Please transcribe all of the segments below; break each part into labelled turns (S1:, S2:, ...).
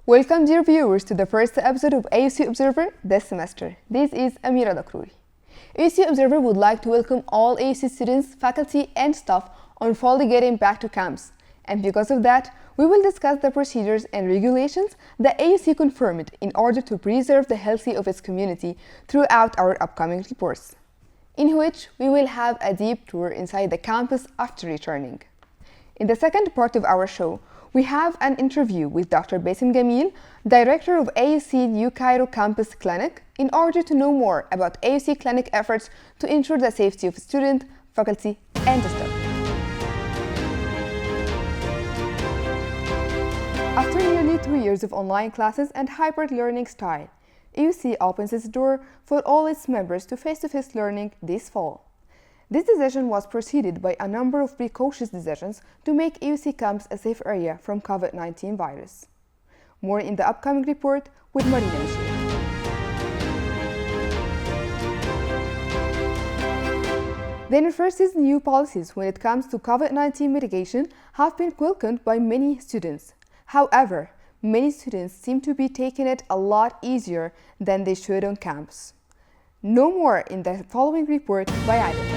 S1: Welcome, dear viewers, to the first episode of AUC Observer this semester. This is Amira Dakruri. AUC Observer would like to welcome all AUC students, faculty, and staff on fully getting back to camps. And because of that, we will discuss the procedures and regulations that AUC confirmed in order to preserve the health of its community throughout our upcoming reports, in which we will have a deep tour inside the campus after returning. In the second part of our show, we have an interview with Dr. Bassem Gamil, Director of AUC New Cairo Campus Clinic, in order to know more about AUC clinic efforts to ensure the safety of students, faculty, and staff. After nearly 2 years of online classes and hybrid learning style, AUC opens its door for all its members to face-to-face learning this fall. This decision was preceded by a number of precautious decisions to make AUC camps a safe area from COVID-19 virus. More in the upcoming report with Marina Michel. The university's new policies when it comes to COVID-19 mitigation have been welcomed by many students. However, many students seem to be taking it a lot easier than they should on campus. No more in the following report by Aida.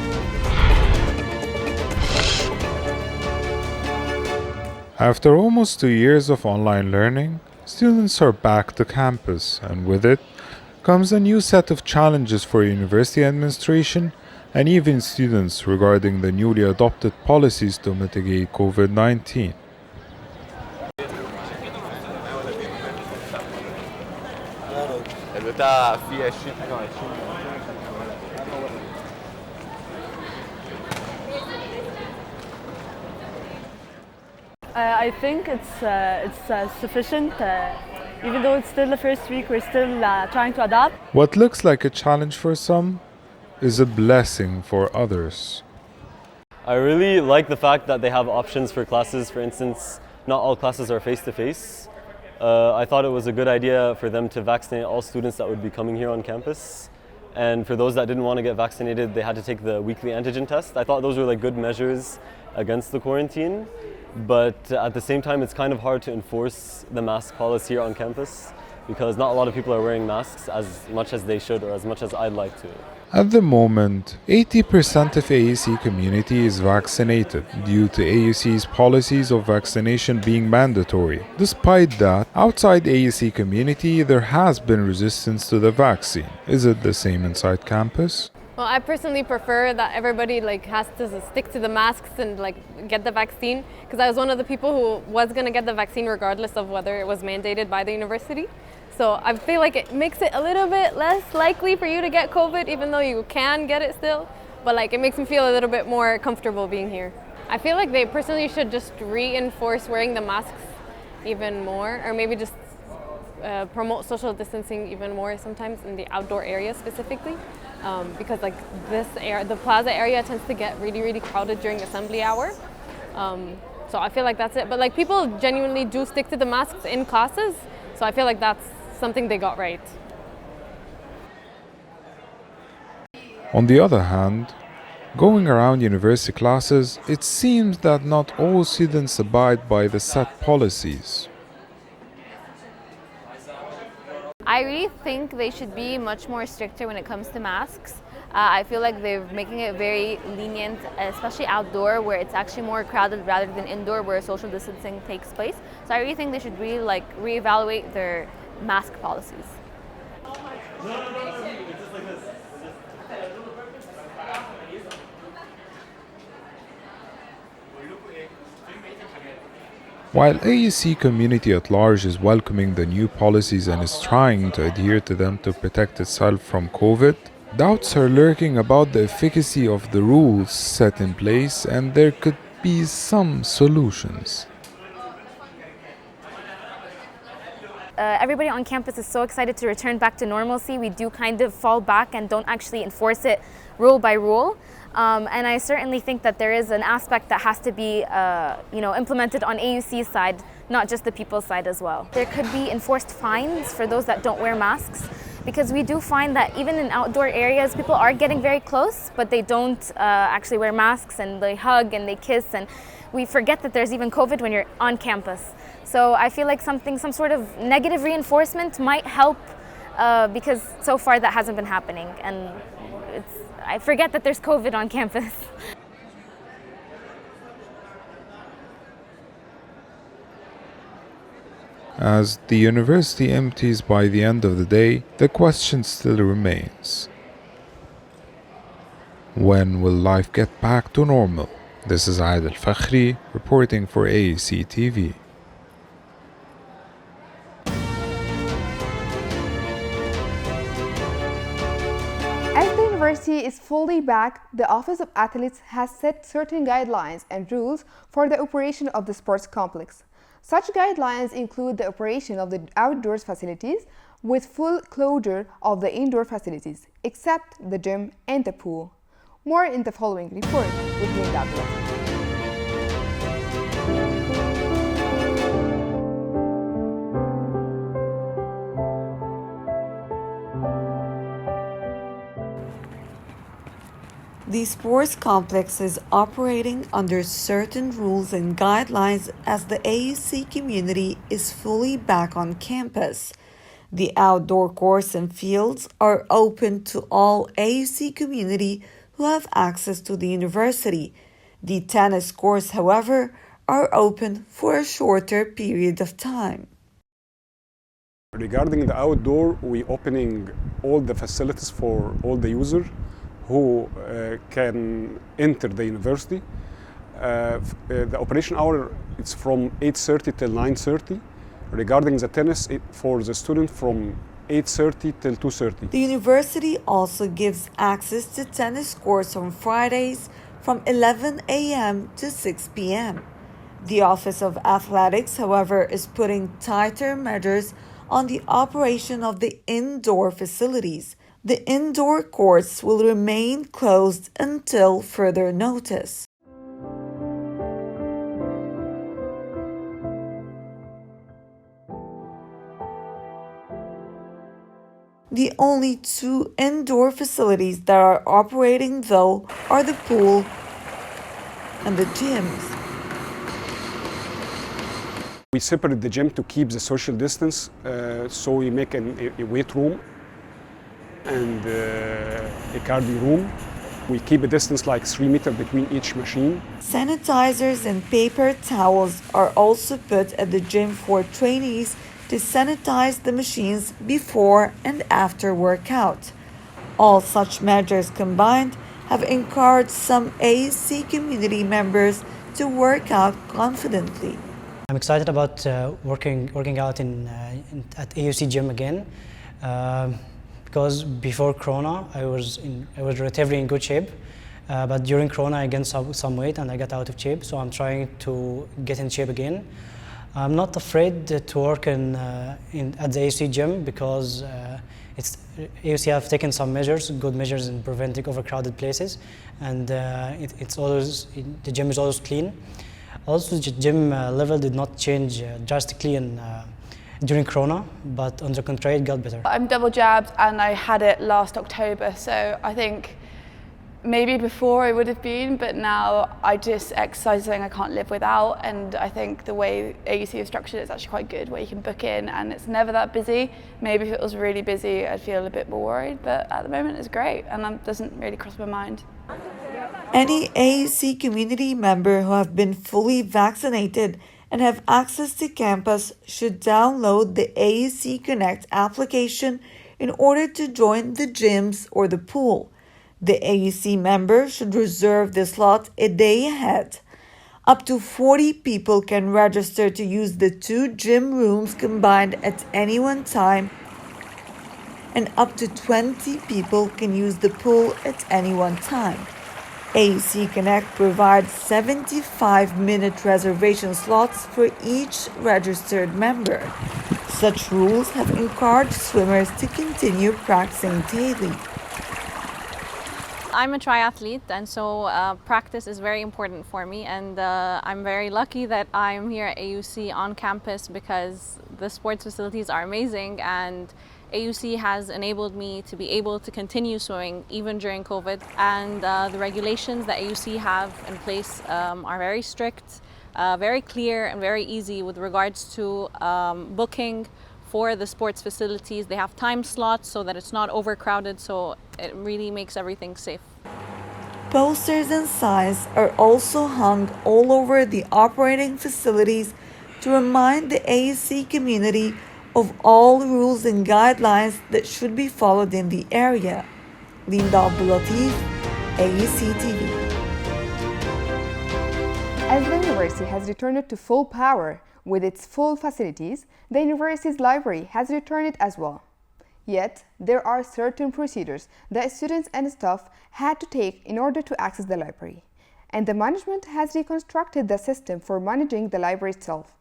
S2: After almost 2 years of online learning, students are back to campus, and with it comes a new set of challenges for university administration and even students regarding the newly adopted policies to mitigate COVID-19.
S3: I think it's sufficient. Even though it's still the first week, we're still trying to adapt.
S2: What looks like a challenge for some is a blessing for others.
S4: I really like the fact that they have options for classes. For instance, not all classes are face-to-face. I thought it was a good idea for them to vaccinate all students that would be coming here on campus. And for those that didn't want to get vaccinated, they had to take the weekly antigen test. I thought those were like good measures against the quarantine. But at the same time, it's kind of hard to enforce the mask policy here on campus because not a lot of people are wearing masks as much as they should or as much as I'd like to.
S2: At the moment, 80% of AUC community is vaccinated due to AUC's policies of vaccination being mandatory. Despite that, outside AUC community, there has been resistance to the vaccine. Is it the same inside campus?
S5: Well, I personally prefer that everybody has to stick to the masks and get the vaccine, because I was one of the people who was going to get the vaccine regardless of whether it was mandated by the university. So I feel like it makes it a little bit less likely for you to get COVID, even though you can get it still. But it makes me feel a little bit more comfortable being here. I feel like they personally should just reinforce wearing the masks even more, or maybe just promote social distancing even more sometimes in the outdoor area specifically. Because the plaza area tends to get really, really crowded during assembly hour. So I feel like that's it. But people genuinely do stick to the masks in classes. So I feel like that's something they got right.
S2: On the other hand, going around university classes, it seems that not all students abide by the set policies.
S6: I really think they should be much more stricter when it comes to masks. I feel like they're making it very lenient, especially outdoor where it's actually more crowded rather than indoor where social distancing takes place. So I really think they should really reevaluate their mask policies.
S2: While AUC community at large is welcoming the new policies and is trying to adhere to them to protect itself from COVID, doubts are lurking about the efficacy of the rules set in place, and there could be some solutions.
S6: Everybody on campus is so excited to return back to normalcy. We do kind of fall back and don't actually enforce it rule by rule. And I certainly think that there is an aspect that has to be implemented on AUC's side, not just the people's side as well. There could be enforced fines for those that don't wear masks, because we do find that even in outdoor areas, people are getting very close, but they don't actually wear masks, and they hug and they kiss, and we forget that there's even COVID when you're on campus. So I feel like some sort of negative reinforcement might help, because so far that hasn't been happening, and I forget that there's COVID on campus.
S2: As the university empties by the end of the day, the question still remains. When will life get back to normal? This is Adel Fakhri reporting for AUCTV.
S1: As the university is fully back, the Office of Athletes has set certain guidelines and rules for the operation of the sports complex. Such guidelines include the operation of the outdoor facilities with full closure of the indoor facilities, except the gym and the pool. More in the following report with Linda Abdullah.
S7: The sports complex is operating under certain rules and guidelines as the AUC community is fully back on campus. The outdoor courts and fields are open to all AUC community who have access to the university. The tennis courts, however, are open for a shorter period of time.
S8: Regarding the outdoor, we opening all the facilities for all the users who can enter the university. The operation hour is from 8:30 till 9:30. Regarding the tennis, for the student from 8:30 till 2:30.
S7: The university also gives access to tennis courts on Fridays from 11 a.m. to 6 p.m. The Office of Athletics, however, is putting tighter measures on the operation of the indoor facilities. The indoor courts will remain closed until further notice. The only two indoor facilities that are operating, though, are the pool and the gyms.
S8: We separate the gym to keep the social distance, so we make a weight room and a cardio room. We keep a distance like 3 meters between each machine.
S7: Sanitizers and paper towels are also put at the gym for trainees to sanitize the machines before and after workout. All such measures combined have encouraged some AUC community members to work out confidently.
S9: I'm excited about working out at AUC gym again. Because before Corona, I was relatively in good shape, but during Corona I gained some weight and I got out of shape. So I'm trying to get in shape again. I'm not afraid to work at the AUC gym because AUC have taken some good measures in preventing overcrowded places, and the gym is always clean. Also, the gym level did not change drastically during Corona, but on the contrary, it got better.
S10: I'm double jabbed and I had it last October, so I think maybe before I would have been, but now I just exercise something I can't live without, and I think the way AUC is structured is actually quite good, where you can book in and it's never that busy. Maybe if it was really busy, I'd feel a bit more worried, but at the moment it's great and it doesn't really cross my mind.
S7: Any AUC community member who have been fully vaccinated and have access to campus should download the AUC Connect application in order to join the gyms or the pool. The AUC member should reserve the slot a day ahead. Up to 40 people can register to use the two gym rooms combined at any one time, and up to 20 people can use the pool at any one time. AUC Connect provides 75-minute reservation slots for each registered member. Such rules have encouraged swimmers to continue practicing daily.
S5: I'm a triathlete, and so practice is very important for me, and I'm very lucky that I'm here at AUC on campus because the sports facilities are amazing, and AUC has enabled me to be able to continue swimming even during COVID, and the regulations that AUC have in place are very strict.
S11: very clear and very easy with regards to booking for the sports facilities. They have time slots so that it's not overcrowded, so it really makes everything safe.
S7: Posters and signs are also hung all over the operating facilities to remind the AUC community of all rules and guidelines that should be followed in the area. Linda Abdulatif, AUCTV.
S1: As the university has returned to full power with its full facilities, the university's library has returned as well. Yet, there are certain procedures that students and staff had to take in order to access the library, and the management has reconstructed the system for managing the library itself.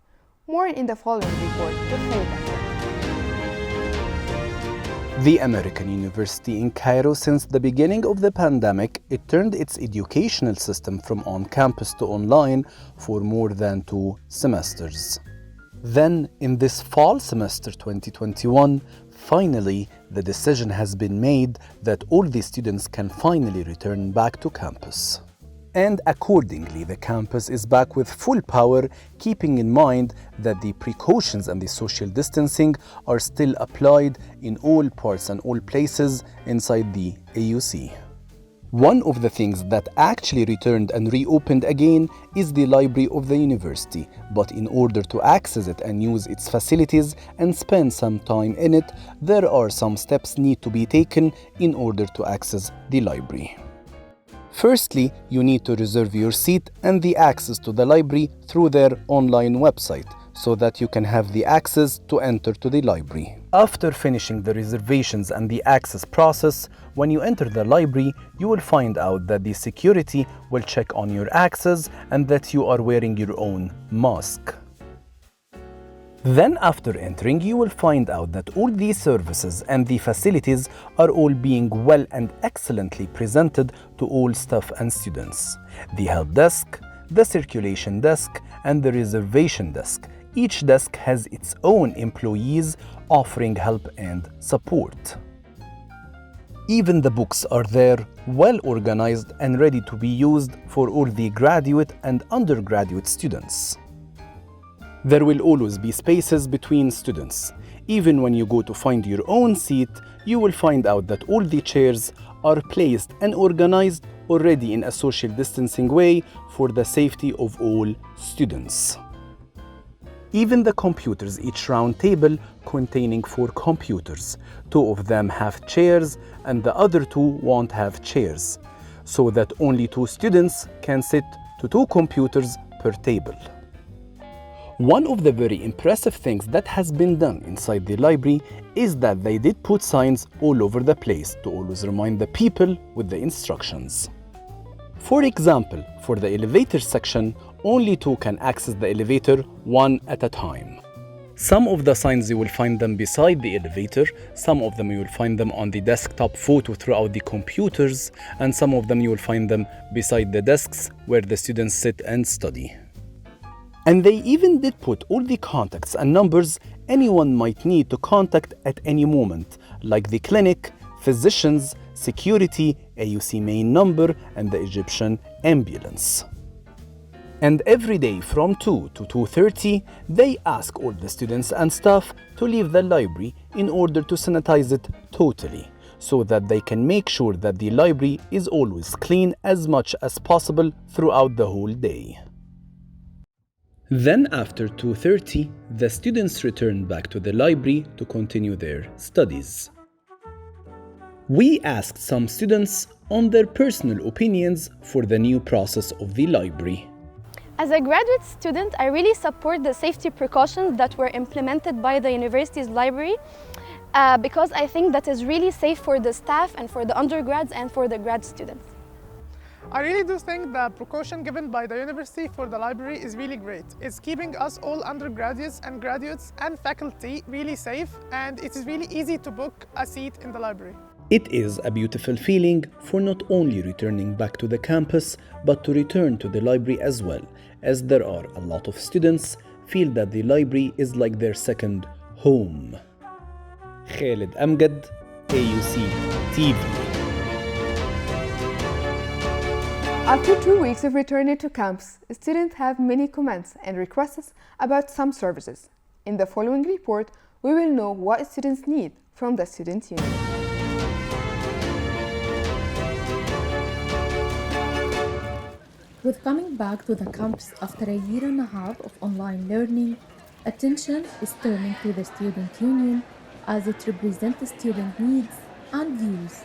S1: More in the following report with Farid.
S12: The American University in Cairo, since the beginning of the pandemic, it turned its educational system from on-campus to online for more than 2 semesters. Then, in this fall semester 2021, finally, the decision has been made that all the students can finally return back to campus. And accordingly, the campus is back with full power, keeping in mind that the precautions and the social distancing are still applied in all parts and all places inside the AUC. One of the things that actually returned and reopened again is the library of the university, but in order to access it and use its facilities and spend some time in it, there are some steps need to be taken in order to access the library. Firstly, you need to reserve your seat and the access to the library through their online website, so that you can have the access to enter to the library. After finishing the reservations and the access process, when you enter the library, you will find out that the security will check on your access and that you are wearing your own mask. Then after entering, you will find out that all these services and the facilities are all being well and excellently presented to all staff and students. The help desk, the circulation desk, and the reservation desk. Each desk has its own employees offering help and support. Even the books are there, well organized and ready to be used for all the graduate and undergraduate students. There will always be spaces between students. Even when you go to find your own seat, you will find out that all the chairs are placed and organized already in a social distancing way for the safety of all students. Even the computers, each round table containing 4 computers. 2 of them have chairs and the other 2 won't have chairs, so that only 2 students can sit to 2 computers per table. One of the very impressive things that has been done inside the library is that they did put signs all over the place to always remind the people with the instructions. For example, for the elevator section, only 2 can access the elevator, 1 at a time. Some of the signs you will find them beside the elevator, some of them you will find them on the desktop photo throughout the computers, and some of them you will find them beside the desks where the students sit and study. And they even did put all the contacts and numbers anyone might need to contact at any moment, like the clinic, physicians, security, AUC main number, and the Egyptian ambulance. And every day from 2 to 2:30, they ask all the students and staff to leave the library in order to sanitize it totally, so that they can make sure that the library is always clean as much as possible throughout the whole day. Then after 2:30, the students return back to the library to continue their studies. We asked some students on their personal opinions for the new process of the library.
S13: As a graduate student, I really support the safety precautions that were implemented by the university's library because I think that is really safe for the staff and for the undergrads and for the grad students.
S14: I really do think the precaution given by the university for the library is really great. It's keeping us all undergraduates and graduates and faculty really safe, and it is really easy to book a seat in the library.
S12: It is a beautiful feeling for not only returning back to the campus, but to return to the library as well, as there are a lot of students feel that the library is like their second home. Khalid Amgad, AUC TV.
S1: After 2 weeks of returning to campus, students have many comments and requests about some services. In the following report, we will know what students need from the Student Union.
S15: With coming back to the campus after a year and a half of online learning, attention is turning to the Student Union as it represents student needs and views.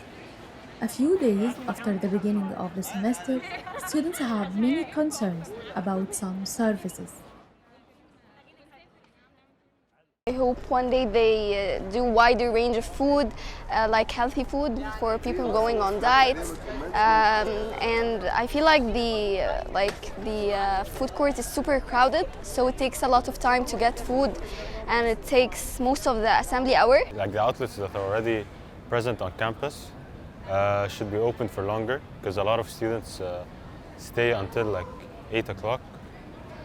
S15: A few days after the beginning of the semester, students have many concerns about some services.
S13: I hope one day they do wider range of food, like healthy food for people going on diets. And I feel like the food court is super crowded, so it takes a lot of time to get food, and it takes most of the assembly hour.
S16: Like the outlets that are already present on campus should be open for longer, because a lot of students stay until like 8 o'clock.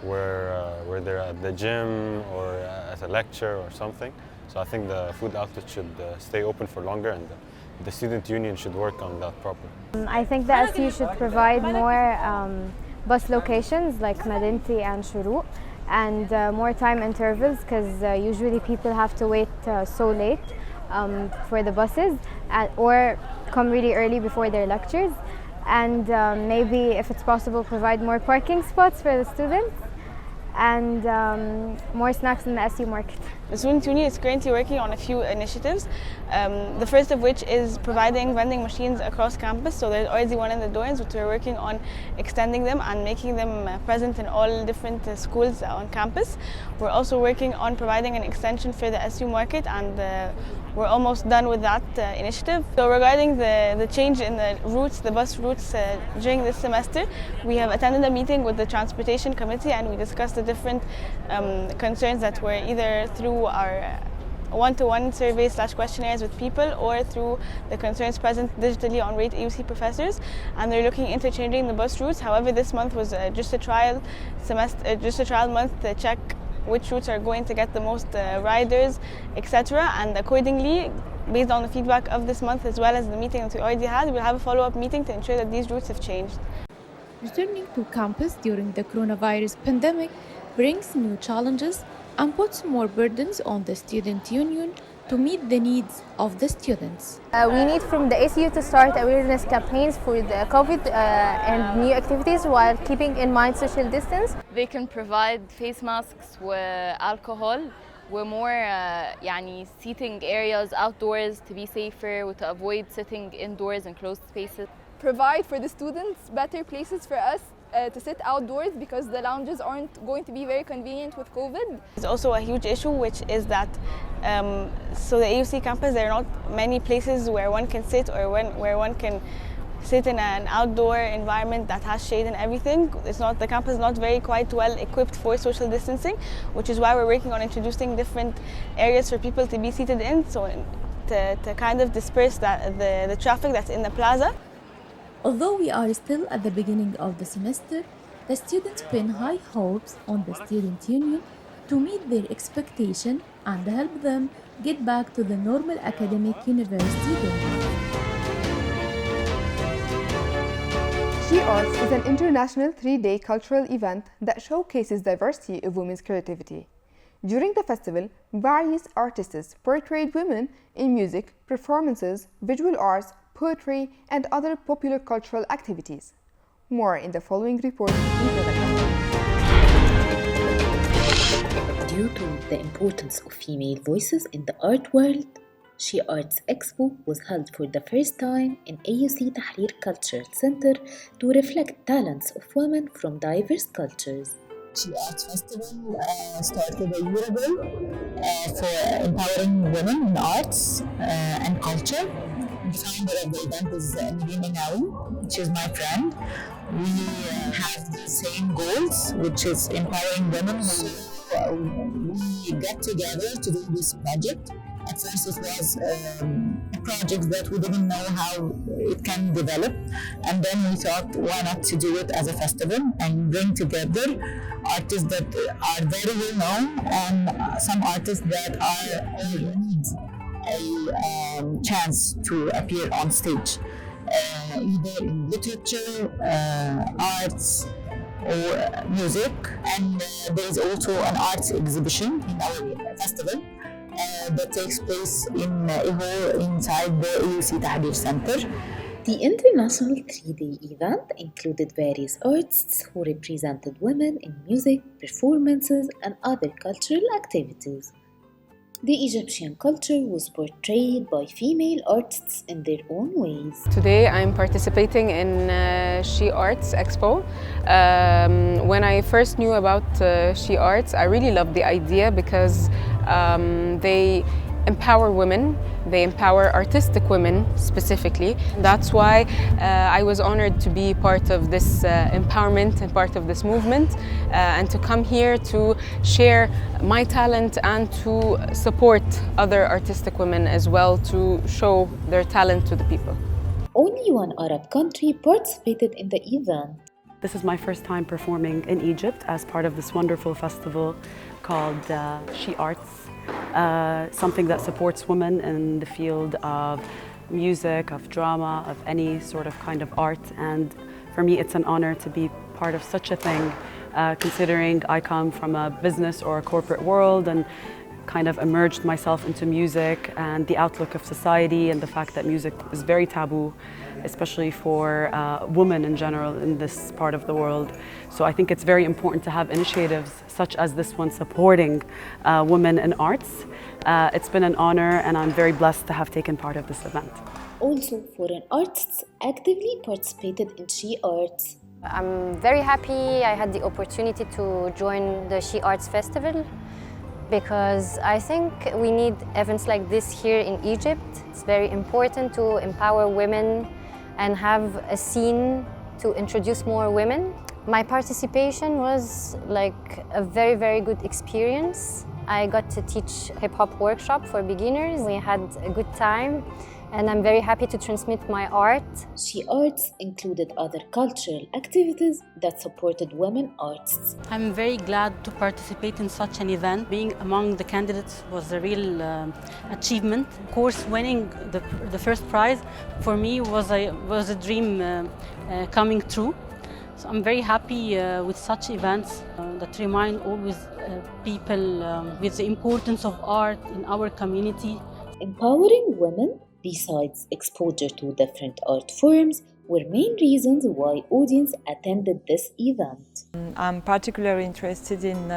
S16: Where they're at the gym or at a lecture or something. So I think the food outlet should stay open for longer, and the student union should work on that properly.
S17: I think the SU should provide more bus locations like Madinti and Shuruk, and more time intervals, because usually people have to wait so late for the buses, or come really early before their lectures. And maybe, if it's possible, provide more parking spots for the students, and more snacks in the SU market.
S18: The Student Union is currently working on a few initiatives. The first of which is providing vending machines across campus. So there's already one in the dorms, which we're working on extending them and making them present in all different schools on campus. We're also working on providing an extension for the SU market, and we're almost done with that initiative. So regarding the change in the routes, the bus routes during this semester, we have attended a meeting with the Transportation Committee, and we discussed the different concerns that were either through our one-to-one surveys / questionnaires with people, or through the concerns present digitally on Rate AUC professors, and they're looking into changing the bus routes. However, this month was just a trial month to check which routes are going to get the most riders, etc. And accordingly, based on the feedback of this month as well as the meeting that we already had, we'll have a follow-up meeting to ensure that these routes have changed.
S15: Returning to campus during the coronavirus pandemic brings new challenges and puts more burdens on the Student Union to meet the needs of the students.
S17: We need from the ACU to start awareness campaigns for the COVID and new activities while keeping in mind social distance.
S19: They can provide face masks with alcohol, with more seating areas outdoors to be safer, to avoid sitting indoors in closed spaces.
S20: Provide for the students better places for us to sit outdoors, because the lounges aren't going to be very convenient with COVID.
S18: There's also a huge issue, which is that so the AUC campus, there are not many places where one can sit, or where one can sit in an outdoor environment that has shade and everything. The campus is not quite well equipped for social distancing, which is why we're working on introducing different areas for people to be seated in, so to kind of disperse the traffic that's in the plaza.
S15: Although we are still at the beginning of the semester, the students pin high hopes on the Student Union to meet their expectation and help them get back to the normal academic university days.
S1: She Arts is an international 3-day cultural event that showcases diversity of women's creativity. During the festival, various artists portrayed women in music, performances, visual arts, poetry, and other popular cultural activities. More in the following report.
S21: Due to the importance of female voices in the art world, She Arts Expo was held for the first time in AUC Tahrir Cultural Center to reflect talents of women from diverse cultures.
S22: She Arts Festival started a year ago for empowering women in arts and culture. The founder of the event is Nidine Nawi, which is my friend. We have the same goals, which is empowering women. We get together to do this project. At first it was a project that we didn't know how it can develop, and then we thought, why not to do it as a festival and bring together artists that are very well known and some artists that need a chance to appear on stage. either in literature, arts, or music. And there is also an arts exhibition in our festival that takes place in a hall inside the AUC Tahrir Center.
S21: The international 3-day event included various artists who represented women in music, performances, and other cultural activities. The Egyptian culture was portrayed by female artists in their own ways.
S3: Today I'm participating in She Arts Expo. When I first knew about She Arts, I really loved the idea because they empower women, they empower artistic women specifically. That's why I was honored to be part of this empowerment and part of this movement and to come here to share my talent and to support other artistic women as well to show their talent to the people.
S21: Only one Arab country participated in the event.
S4: This is my first time performing in Egypt as part of this wonderful festival called She Arts. Something that supports women in the field of music, of drama, of any sort of kind of art. And for me, it's an honor to be part of such a thing, considering I come from a business or a corporate world and kind of immersed myself into music and the outlook of society and the fact that music is very taboo, especially for women in general in this part of the world. So I think it's very important to have initiatives such as this one supporting women in arts. It's been an honor and I'm very blessed to have taken part of this event.
S21: Also, foreign artists actively participated in She Arts.
S23: I'm very happy I had the opportunity to join the She Arts Festival because I think we need events like this here in Egypt. It's very important to empower women and have a scene to introduce more women. My participation was like a very, very good experience. I got to teach hip-hop workshop for beginners. We had a good time and I'm very happy to transmit my art.
S21: She Arts included other cultural activities that supported women artists.
S24: I'm very glad to participate in such an event. Being among the candidates was a real achievement. Of course, winning the first prize for me was a dream coming true. So I'm very happy with such events that remind always people with the importance of art in our community.
S21: Empowering women, besides exposure to different art forms, were main reasons why audience attended this event.
S25: I'm particularly interested in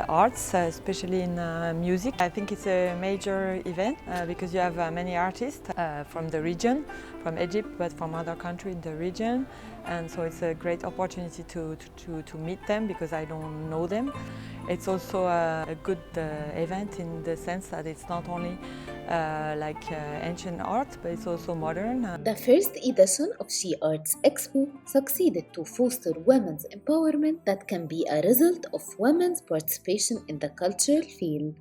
S25: arts, especially in music. I think it's a major event because you have many artists from the region, from Egypt, but from other countries in the region. And so it's a great opportunity to meet them because I don't know them. It's also a good event in the sense that it's not only like ancient art, but it's also modern.
S21: The first edition of She Arts Expo succeeded to foster women's empowerment that can be a result of women's participation in the cultural field.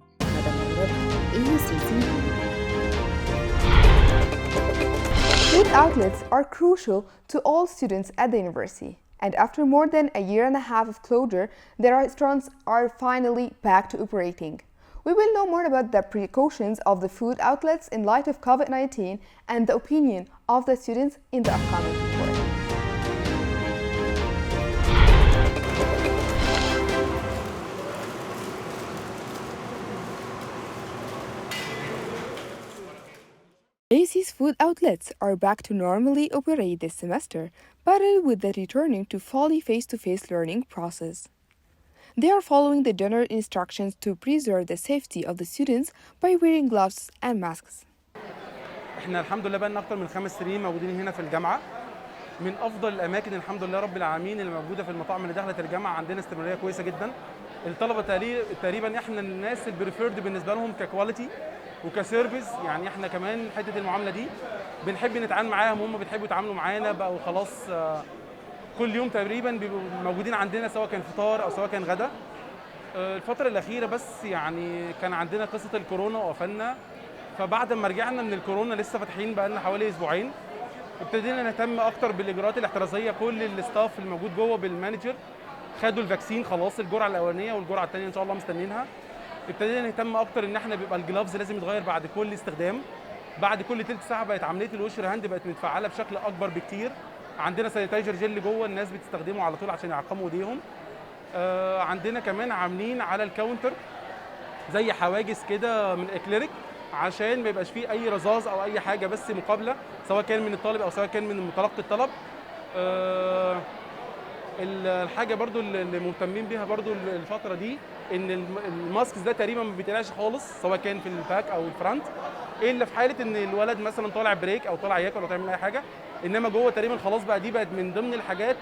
S1: Food outlets are crucial to all students at the university. And after more than a year and a half of closure, the restaurants are finally back to operating. We will know more about the precautions of the food outlets in light of COVID-19 and the opinion of the students in the upcoming report. AUC's food outlets are back to normally operate this semester, parallel with the returning to fully face-to-face learning process. They are following the general instructions to preserve the safety of the students by wearing gloves and masks.
S26: احنا الحمد لله بقالنا اكتر من 5 سنين موجودين هنا في الجامعه. من افضل الاماكن الحمد لله رب العالمين اللي موجوده في المطاعم اللي دخلت الجامعه، عندنا استمراريه كويسه جدا. الطلبه تقريبا احنا الناس البريفيرد بالنسبه لهم ككواليتي وكسيرفيس، يعني احنا كمان حته المعامله دي بنحب نتعامل معاهم، هم بيحبوا يتعاملوا معانا بقى وخلاص. كل يوم تقريبا بيبقوا موجودين عندنا سواء كان فطار او سواء كان غدا. الفتره الاخيره بس يعني كان عندنا قصه الكورونا وقفلنا، فبعد ما رجعنا من الكورونا لسه فاتحين بقى لنا حوالي اسبوعين. ابتدينا نهتم اكتر بالاجراءات الاحترازيه، كل الاستاف الموجود جوه بالمانجر خدوا الفاكسين خلاص، الجرعه الاولانيه والجرعه الثانيه ان شاء الله مستنيينها. ابتدينا نهتم اكتر ان احنا بيبقى الجلافز لازم يتغير بعد كل استخدام، بعد كل تلت ساعه بقت عمليه الوش الهاند بقت متفعله بشكل اكبر بكتير. عندنا سانيتايزر جل جوه الناس بتستخدمه على طول عشان يعقموا ايديهم. عندنا كمان عاملين على الكاونتر زي حواجز كده من اكليريك عشان ما يبقاش فيه اي رذاذ او اي حاجه، بس مقابله سواء كان من الطالب او سواء كان من متلقي الطلب. الحاجه برضو اللي مهتمين بيها برضو الفتره دي ان الماسكس ده تقريبا ما بيتقلعش خالص سواء كان في الباك او الفرونت، الا في حاله ان الولد مثلا طالع بريك او طالع ياكل او تعمل اي حاجه. انما جوه تقريبا خلاص بقى دي بقت من ضمن الحاجات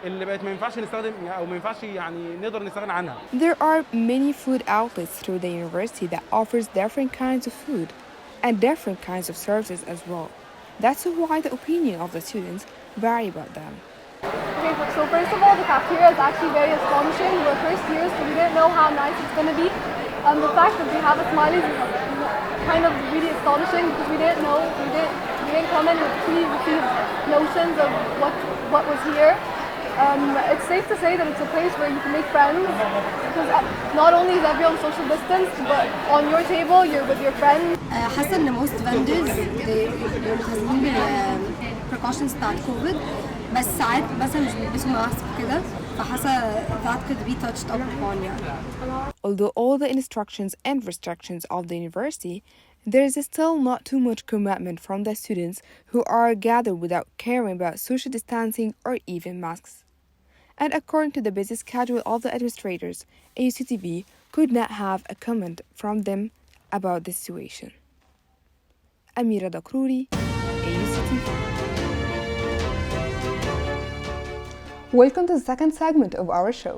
S26: اللي بقت ما ينفعش نستخدم او ما ينفعش يعني نقدر نستغنى عنها.
S1: There are many food outlets through the university that offers different kinds of food and different kinds of services as well. That's why the opinion of the students vary about them.
S20: Okay, so first of all, the cafeteria is actually very astonishing. We're first years, so we didn't know how nice it's going to be. The fact that they have a Smileys is kind of really astonishing because we didn't know, we didn't come in with preconceived notions of what was here. It's safe to say that it's a place where you can make friends because not only is everyone social distance, but on your table you're with your friends.
S2: حاسه ان most vendors ملتزمين بالprecautions بتاعت كوفيد، بس ساعات مثلا مش بيلبسوا ماسك كده، فحاسه that could be touched upon يعني.
S1: Although all the instructions and restrictions of the university, there is still not too much commitment from the students who are gathered without caring about social distancing or even masks. And according to the busy schedule of the administrators, AUCTV could not have a comment from them about the situation. Amira Dakruri, AUCTV. Welcome to the second segment of our show.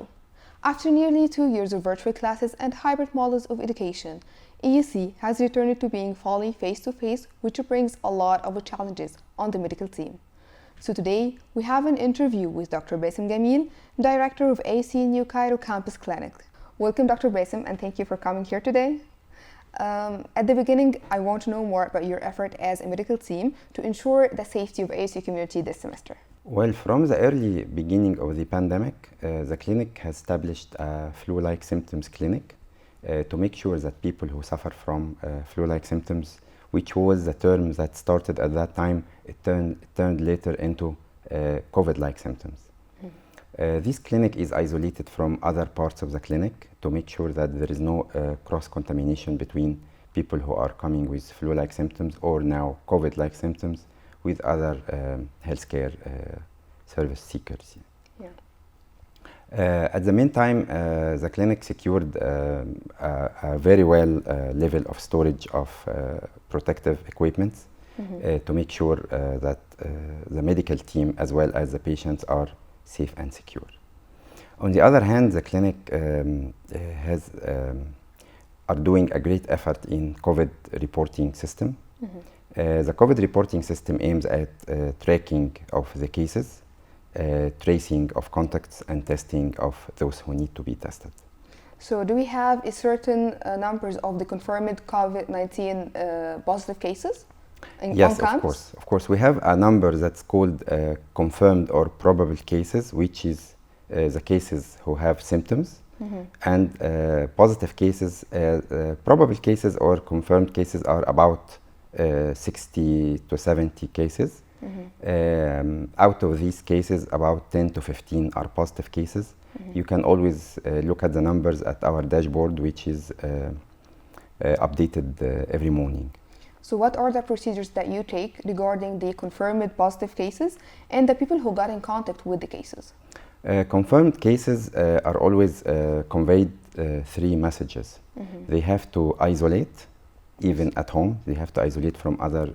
S1: After nearly 2 years of virtual classes and hybrid models of education, AUC has returned to being fully face-to-face, which brings a lot of challenges on the medical team. So today, we have an interview with Dr. Bassem Gamil, Director of AUC New Cairo Campus Clinic. Welcome, Dr. Bassem, and thank you for coming here today. At the beginning, I want to know more about your effort as a medical team to ensure the safety of AUC community this semester.
S5: Well, from the early beginning of the pandemic, the clinic has established a flu-like symptoms clinic to make sure that people who suffer from flu-like symptoms, which was the term that started at that time, it turned later into COVID-like symptoms. This clinic is isolated from other parts of the clinic to make sure that there is no cross-contamination between people who are coming with flu-like symptoms or now COVID-like symptoms with other healthcare service seekers. At the meantime, the clinic secured a very well level of storage of protective equipment to make sure that the medical team as well as the patients are safe and secure. On the other hand, the clinic are doing a great effort in COVID reporting system. The COVID reporting system aims at tracking of the cases, tracing of contacts and testing of those who need to be tested.
S1: So do we have a certain numbers of the confirmed COVID-19 positive cases?
S5: Yes, of course. We have a number that's called confirmed or probable cases, which is the cases who have symptoms. And positive cases, probable cases or confirmed cases are about 60 to 70 cases. Out of these cases, about 10 to 15 are positive cases. You can always look at the numbers at our dashboard, which is updated every morning.
S1: So what are the procedures that you take regarding the confirmed positive cases and the people who got in contact with the cases?
S5: Confirmed cases are always conveyed 3 messages. They have to isolate, even at home. They have to isolate from other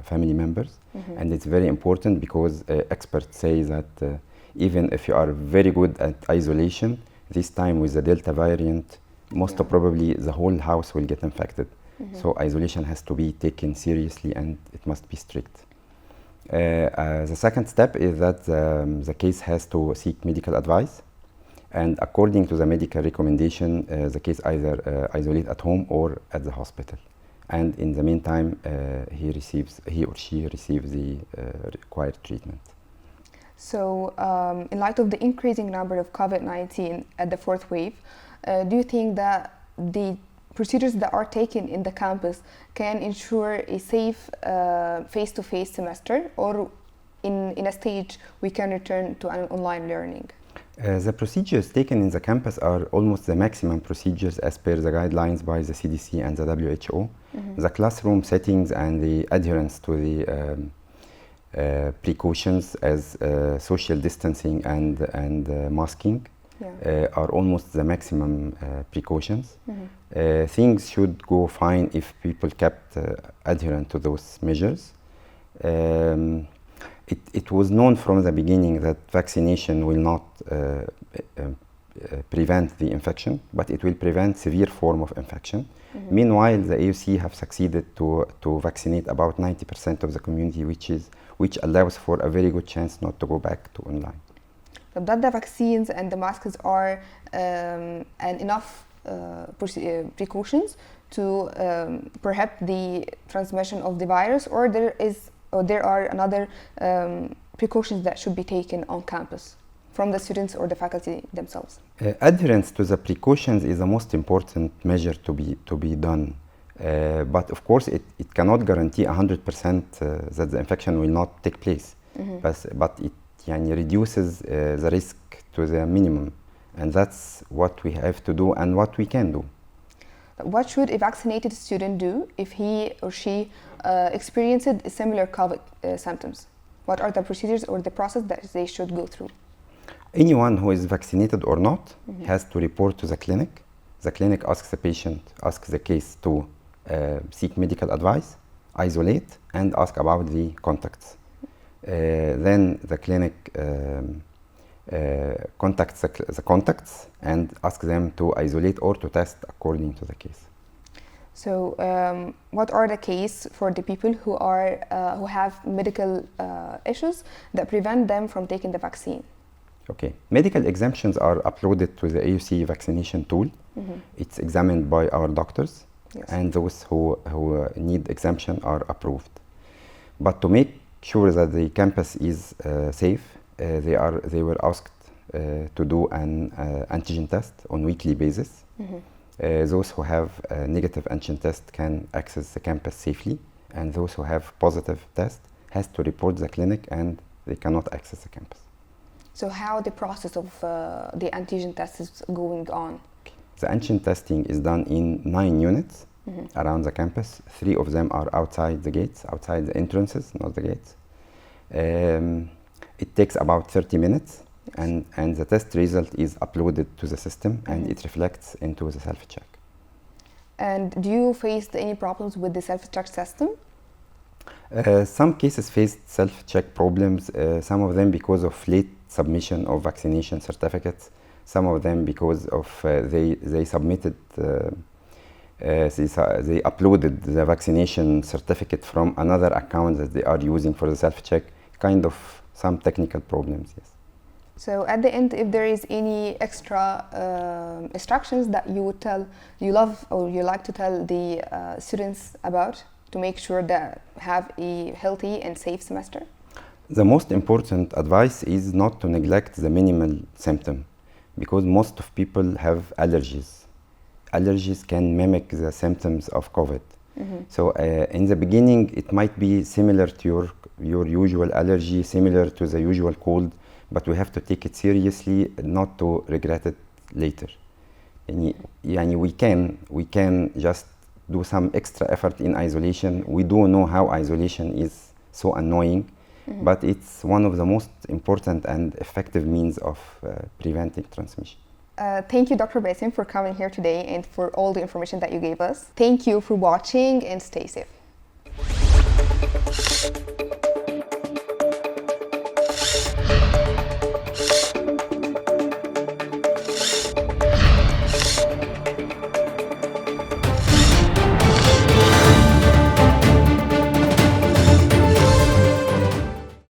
S5: family members. And it's very important because experts say that even if you are very good at isolation, this time with the Delta variant, most probably the whole house will get infected. So isolation has to be taken seriously and it must be strict. The second step is that the case has to seek medical advice, and according to the medical recommendation, the case either isolate at home or at the hospital. And in the meantime, he or she receives the required treatment.
S1: So in light of the increasing number of COVID-19 at the 4th wave, do you think that the procedures that are taken in the campus can ensure a safe face-to-face semester, or in a stage we can return to an online learning?
S5: The procedures taken in the campus are almost the maximum procedures as per the guidelines by the CDC and the WHO. The classroom settings and the adherence to the precautions as social distancing and masking are almost the maximum precautions. Things should go fine if people kept adherent to those measures. It was known from the beginning that vaccination will not prevent the infection, but it will prevent severe form of infection. Meanwhile, the AUC have succeeded to vaccinate about 90% of the community, which allows for a very good chance not to go back to online.
S1: That the vaccines and the masks are enough precautions to prevent the transmission of the virus, or there are another precautions that should be taken on campus from the students or the faculty themselves?
S5: Adherence to the precautions is the most important measure to be done. But of course, it cannot guarantee 100% that the infection will not take place. But it reduces the risk to the minimum. And that's what we have to do and what we can do.
S1: What should a vaccinated student do if he or she experienced similar COVID symptoms? What are the procedures or the process that they should go through?
S5: Anyone who is vaccinated or not has to report to the clinic. The clinic asks the patient, asks the case to seek medical advice, isolate, and ask about the contacts. Then the clinic contacts the contacts and asks them to isolate or to test according to the case.
S1: So, what are the cases for the people who have medical issues that prevent them from taking the vaccine?
S5: Okay, medical exemptions are uploaded to the AUC vaccination tool. It's examined by our doctors, and those who need exemption are approved. But to make sure that the campus is safe, they were asked to do an antigen test on weekly basis. Those who have a negative antigen test can access the campus safely, and those who have positive test has to report the clinic and they cannot access the campus.
S1: So how the process of the antigen test is going on?
S5: The antigen testing is done in 9 units around the campus. 3 of them are outside the gates, outside the entrances, not the gates. It takes about 30 minutes. And the test result is uploaded to the system and it reflects into the self-check.
S1: And do you face any problems with the self-check system?
S5: Some cases faced self-check problems, some of them because of late submission of vaccination certificates, some of them because of they submitted, they uploaded the vaccination certificate from another account that they are using for the self-check, kind of some technical problems, yes.
S1: So at the end, if there is any extra instructions that you love or you like to tell the students about to make sure that have a healthy and safe semester?
S5: The most important advice is not to neglect the minimal symptom, because most of people have allergies. Allergies can mimic the symptoms of COVID. So in the beginning, it might be similar to your usual allergy, similar to the usual cold, but we have to take it seriously, not to regret it later. We can just do some extra effort in isolation. We do know how isolation is so annoying, but it's one of the most important and effective means of preventing transmission.
S1: Thank you, Dr. Basim, for coming here today and for all the information that you gave us. Thank you for watching and stay safe.